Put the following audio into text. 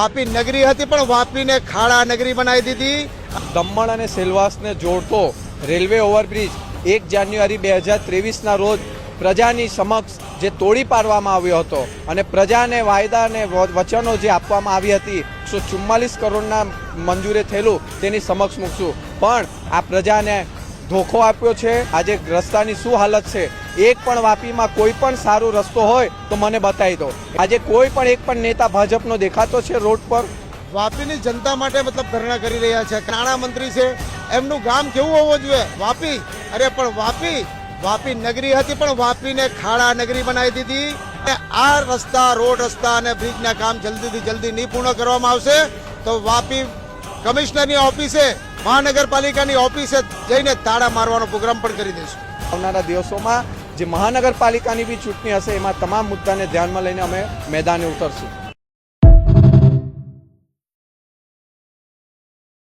વાપી નગરી હતી પણ વાપીને ખાડા નગરી બનાવી દીધી। દમણ અને સેલવાસને જોડતો રેલવે ઓવરબ્રિજ 1 જાન્યુઆરી 2023ના રોજ પ્રજાની સમક્ષ જે તોડી પાડવામાં આવ્યો હતો અને પ્રજાને વાયદા અને વચનો જે આપવામાં આવી હતી 144 કરોડના મંજૂરે થયેલું તેની સમક્ષ મૂકશું, પણ આ પ્રજાને ધોખો આપ્યો છે। આજે રસ્તાની શું હાલત છે, એક પણ વાપીમાં કોઈ પણ સારો રસ્તો હોય તો મને બતાવી દો। આજે કોઈ પણ એક પણ નેતા ભાજપનો દેખાતો છે રોડ પર? વાપીની જનતા માટે મતલબ ધરણા કરી રહ્યા છે। નાણામંત્રી છે, એમનું ગામ કેવું હોવું જોઈએ? વાપી। અરે પણ વાપી નગરી હતી પણ વાપીને ખાડા નગરી બનાવી દીધી। આ રસ્તા, રોડ રસ્તા અને બ્રિજના કામ જલ્દીથી જલ્દી નહીં પૂર્ણ કરવામાં આવશે તો વાપી કમિશનરની ઓફિસે, મહાનગરપાલિકાની ઓફિસે જઈને તાળા મારવાનો પ્રોગ્રામ પણ કરી દઈશું। આવનારા દિવસોમાં જે મહાનગરપાલિકાની બી ચૂંટણી હશે એમાં તમામ મુદ્દાને ધ્યાનમાં લઈને અમે મેદાને ઉતરશું।